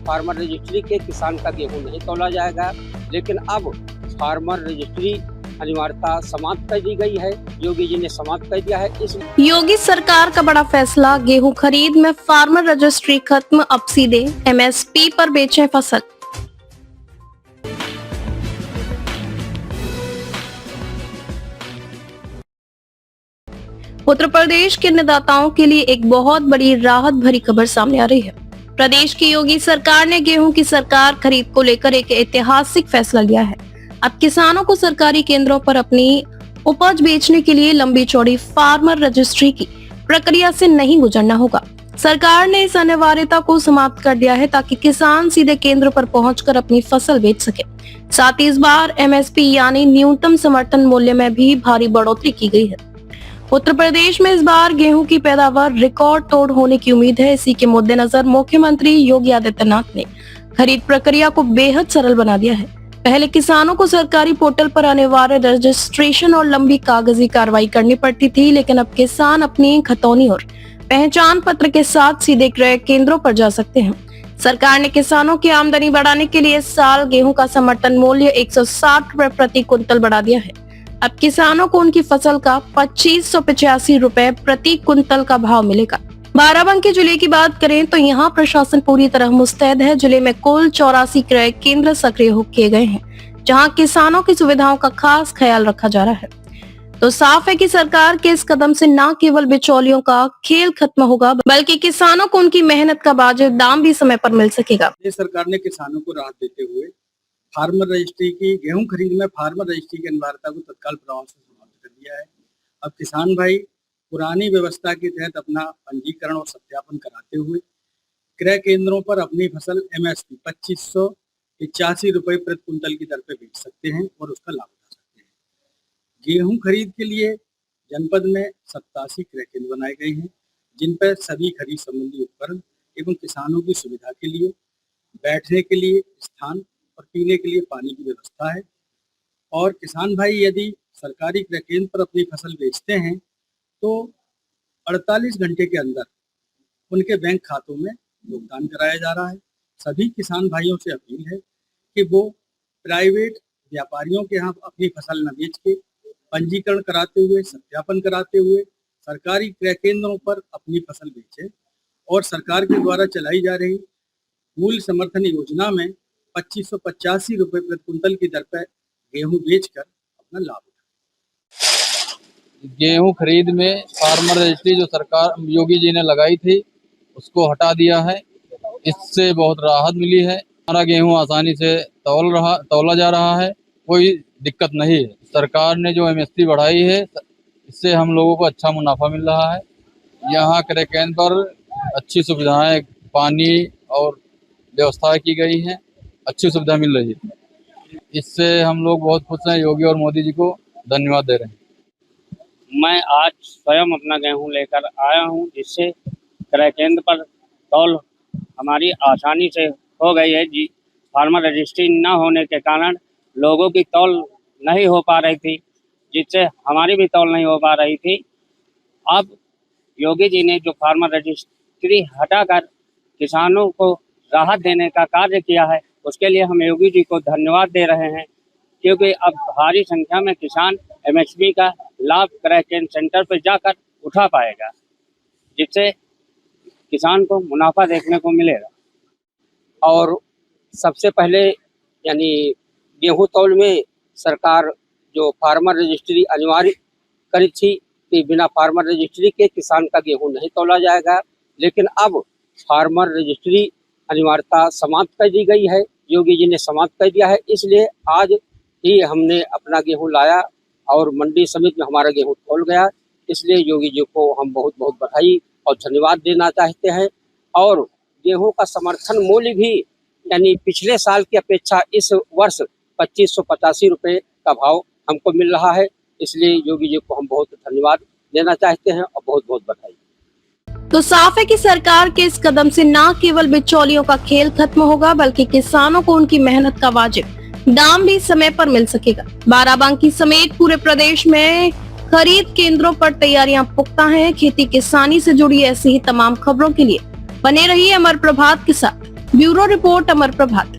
Farmer registry के किसान का गेहूं नहीं तौला जाएगा, लेकिन अब फार्मर रजिस्ट्री अनिवार्यता समाप्त कर दी गई है। योगी जी ने समाप्त कर दिया है। इस योगी सरकार का बड़ा फैसला, गेहूं खरीद में फार्मर रजिस्ट्री खत्म, अब सीधे एमएसपी पर बेचें फसल। उत्तर प्रदेश के अन्नदाताओं के लिए एक बहुत बड़ी राहत भरी खबर सामने आ रही है। प्रदेश की योगी सरकार ने गेहूं की सरकार खरीद को लेकर एक ऐतिहासिक फैसला लिया है। अब किसानों को सरकारी केंद्रों पर अपनी उपज बेचने के लिए लंबी चौड़ी फार्मर रजिस्ट्री की प्रक्रिया से नहीं गुजरना होगा। सरकार ने इस अनिवार्यता को समाप्त कर दिया है ताकि किसान सीधे केंद्र पर पहुंचकर अपनी फसल बेच सके। साथ ही इस बार एमएसपी यानी न्यूनतम समर्थन मूल्य में भी भारी बढ़ोतरी की गई है। उत्तर प्रदेश में इस बार गेहूं की पैदावार रिकॉर्ड तोड़ होने की उम्मीद है। इसी के मद्देनजर मुख्यमंत्री योगी आदित्यनाथ ने खरीद प्रक्रिया को बेहद सरल बना दिया है। पहले किसानों को सरकारी पोर्टल पर अनिवार्य रजिस्ट्रेशन और लंबी कागजी कार्रवाई करनी पड़ती थी, लेकिन अब किसान अपनी खतौनी और पहचान पत्र के साथ सीधे क्रय केंद्रों पर जा सकते हैं। सरकार ने किसानों की आमदनी बढ़ाने के लिए इस साल गेहूं का समर्थन मूल्य 160 रुपए प्रति कुंतल बढ़ा दिया है। अब किसानों को उनकी फसल का 2585 रुपए प्रति कुंतल का भाव मिलेगा। बाराबंकी जिले की बात करें तो यहाँ प्रशासन पूरी तरह मुस्तैद है। जिले में कुल 84 क्रय केंद्र सक्रिय किए गए हैं, जहाँ किसानों की सुविधाओं का खास ख्याल रखा जा रहा है। तो साफ है कि सरकार के इस कदम से न केवल बिचौलियों का खेल खत्म होगा, बल्कि किसानों को उनकी मेहनत का वाजिब दाम भी समय पर मिल सकेगा। ये सरकार ने किसानों को राहत देते हुए फार्मर रजिस्ट्री की गेहूं खरीद में फार्मर रजिस्ट्री की अनिवार्यता को तत्काल प्रभाव से समाप्त कर दिया है। अब किसान भाई पुरानी व्यवस्था के तहत अपना पंजीकरण और सत्यापन कराते हुए क्रय केंद्रों पर अपनी फसल एमएसपी 2585 रुपए प्रति कुंतल की दर पे बेच सकते हैं और उसका लाभ उठा सकते हैं। गेहूं खरीद के लिए जनपद में 87 क्रय केंद्र बनाए गए हैं, जिन पर सभी खरीद संबंधी उपकरण एवं किसानों की सुविधा के लिए बैठने के लिए स्थान और पीने के लिए पानी की व्यवस्था है। और किसान भाई यदि सरकारी क्रय केंद्र पर अपनी फसल बेचते हैं तो 48 घंटे के अंदर उनके बैंक खातों में भुगतान कराया जा रहा है। सभी किसान भाइयों से अपील है कि वो प्राइवेट व्यापारियों के यहाँ अपनी फसल न बेच के पंजीकरण कराते हुए, सत्यापन कराते हुए सरकारी क्रय केंद्रों पर अपनी फसल बेचें और सरकार के द्वारा चलाई जा रही मूल्य समर्थन योजना में 2585 रुपए प्रति कुंतल की दर पर गेहूं बेचकर अपना लाभ उठाएं। गेहूं खरीद में फार्मर रजिस्ट्री जो सरकार योगी जी ने लगाई थी उसको हटा दिया है। इससे बहुत राहत मिली है। हमारा गेहूं आसानी से तौला जा रहा है, कोई दिक्कत नहीं है। सरकार ने जो एमएसपी बढ़ाई है इससे हम लोगों को अच्छा मुनाफा मिल रहा है। यहाँ क्रय केंद्र पर अच्छी सुविधाएं, पानी और व्यवस्था की गई है, अच्छी सुविधा मिल रही है। इससे हम लोग बहुत खुश हैं। योगी और मोदी जी को धन्यवाद दे रहे हैं। मैं आज स्वयं अपना गेहूं लेकर आया हूं, जिससे क्रय केंद्र पर तौल हमारी आसानी से हो गई है। जी, फार्मर रजिस्ट्री न होने के कारण लोगों की तौल नहीं हो पा रही थी, जिससे हमारी भी तौल नहीं हो पा रही थी। अब योगी जी ने जो फार्मर रजिस्ट्री हटाकर किसानों को राहत देने का कार्य किया है, उसके लिए हम योगी जी को धन्यवाद दे रहे हैं, क्योंकि अब भारी संख्या में किसान एमएसपी का लाभ क्रय केंद्र सेंटर पर जाकर उठा पाएगा, जिससे किसान को मुनाफा देखने को मिलेगा। और सबसे पहले यानी गेहूं तौल में सरकार जो फार्मर रजिस्ट्री अनिवार्य करी थी कि बिना फार्मर रजिस्ट्री के किसान का गेहूं नहीं तौला जाएगा, लेकिन अब फार्मर रजिस्ट्री अनिवार्यता समाप्त कर दी गई है। योगी जी ने समाप्त कर दिया है। इसलिए आज ही हमने अपना गेहूं लाया और मंडी समिति में हमारा गेहूं तौल गया। इसलिए योगी जी को हम बहुत बहुत बधाई और धन्यवाद देना चाहते हैं। और गेहूं का समर्थन मूल्य भी यानी पिछले साल की अपेक्षा इस वर्ष 2585 रुपये का भाव हमको मिल रहा है। इसलिए योगी जी को हम बहुत धन्यवाद देना चाहते हैं और बहुत बहुत बधाई। तो साफ है कि सरकार के इस कदम से न केवल बिचौलियों का खेल खत्म होगा, बल्कि किसानों को उनकी मेहनत का वाजिब दाम भी समय पर मिल सकेगा। बाराबंकी समेत पूरे प्रदेश में खरीद केंद्रों पर तैयारियां पुख्ता हैं। खेती किसानी से जुड़ी ऐसी ही तमाम खबरों के लिए बने रहिए अमर प्रभात के साथ। ब्यूरो रिपोर्ट अमर प्रभात।